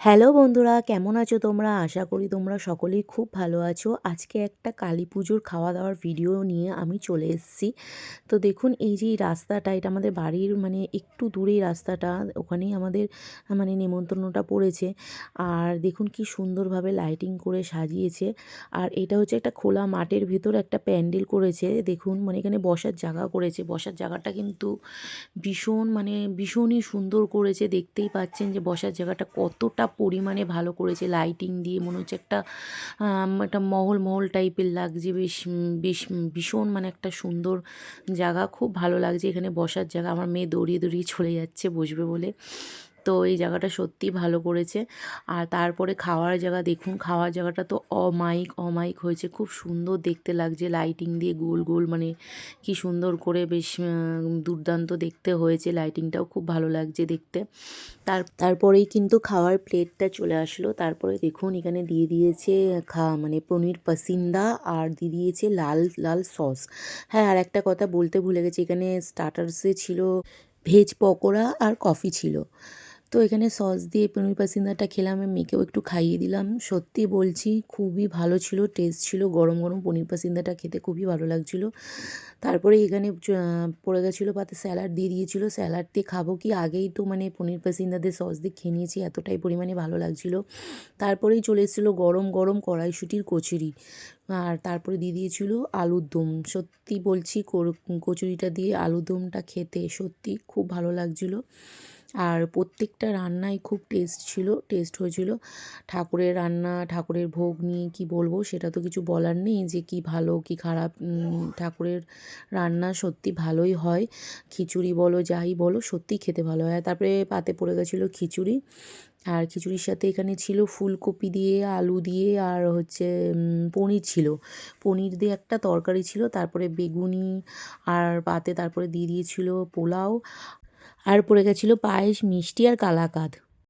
Hello বন্ধুরা, কেমন আছো তোমরা? আশা করি তোমরা সকলেই খুব ভালো আছো। আজকে একটা কালী পুজোর খাওয়া দাওয়ার ভিডিও নিয়ে আমি চলে এসেছি। তো দেখুন এই যে এই রাস্তাটা, এটা আমাদের বাড়ির মানে একটু দূরেই রাস্তাটা, ওখানেই আমাদের মানে নেমন্তন্নটা পড়েছে। আর দেখুন কি সুন্দরভাবে লাইটিং করে সাজিয়েছে। আর এটা হচ্ছে একটা খোলা মাঠের ভেতর একটা প্যান্ডেল করেছে। দেখুন মানে এখানে বসার জায়গা করেছে, বসার জায়গাটা কিন্তু ভীষণ মানে ভীষণই সুন্দর করেছে। দেখতেই পাচ্ছেন যে বসার জায়গাটা কতটা পরিমাণে ভালো করেছে লাইটিং দিয়ে, মনে হচ্ছে একটা মহল মহল টাইপের লাগছে। বেশ ভীষণ মানে একটা সুন্দর জায়গা, খুব ভালো লাগছে এখানে বসার জায়গা। আমার মেয়ে দৌড়িয়ে দৌড়িয়ে চলে যাচ্ছে বসবে বলে। তো এই জায়গাটা সত্যিই ভালো করেছে। আর তারপরে খাওয়ার জায়গা দেখুন, খাওয়ার জায়গাটা তো অমায়িক অমায়িক হয়েছে, খুব সুন্দর দেখতে লাগছে লাইটিং দিয়ে গোল গোল, মানে কি সুন্দর করে বেশ দুর্দান্ত দেখতে হয়েছে। লাইটিংটাও খুব ভালো লাগছে দেখতে। তারপরেই কিন্তু খাওয়ার প্লেটটা চলে আসলো। তারপরে দেখুন এখানে দিয়ে দিয়েছে মানে পনির পাসিন্দা, আর দিয়ে দিয়েছে লাল লাল সস। হ্যাঁ, আর একটা কথা বলতে ভুলে গেছি, এখানে স্টার্টার্সে ছিল ভেজ পকোড়া আর কফি ছিল। তো এখানে সস দিয়ে পনির পাসিন্দাটা খেলাম, আমি মেয়েকেও একটু খাইয়ে দিলাম। সত্যি বলছি খুবই ভালো ছিল, টেস্ট ছিল। গরম গরম পনির পাসিন্দাটা খেতে খুবই ভালো লাগছিল। তারপরে এখানে পড়ে গেছিলো পাতে স্যালাড দিয়ে দিয়েছিল। স্যালাড দিয়ে খাবো কি, আগেই তো মানে পনির পাসিন্দা দিয়ে সস দিয়ে খেয়ে নিয়েছি, এতটাই পরিমাণে ভালো লাগছিল। তারপরেই চলে এসেছিলো গরম গরম কড়াইশুঁটির কচুরি। আর তারপরে দিয়ে দিয়েছিল আলুর দম। সত্যি বলছি কচুরিটা দিয়ে আলুর দমটা খেতে সত্যি খুব ভালো লাগছিল। আর প্রত্যেকটা রান্নাই খুব টেস্ট হয়েছিল। ঠাকুরের রান্না, ঠাকুরের ভোগ নিয়ে কি বলবো, সেটা তো কিছু বলার নেই যে কি ভালো কি খারাপ। ঠাকুরের রান্না সত্যি ভালোই হয়। খিচুড়ি বলো যাই বলো, সত্যিই খেতে ভালো হয়। তারপরে পাতে পড়ে গেছিলো খিচুড়ি। আর খিচুড়ির সাথে এখানে ছিল ফুলকপি দিয়ে, আলু দিয়ে, আর হচ্ছে পনির ছিল। পনির দিয়ে একটা তরকারি ছিল, তারপরে বেগুনি, আর পাতে তারপরে দিয়ে দিয়েছিল পোলাও, আর পড়ে গেছিলো পায়েস, মিষ্টি আর কালাকাঁদ।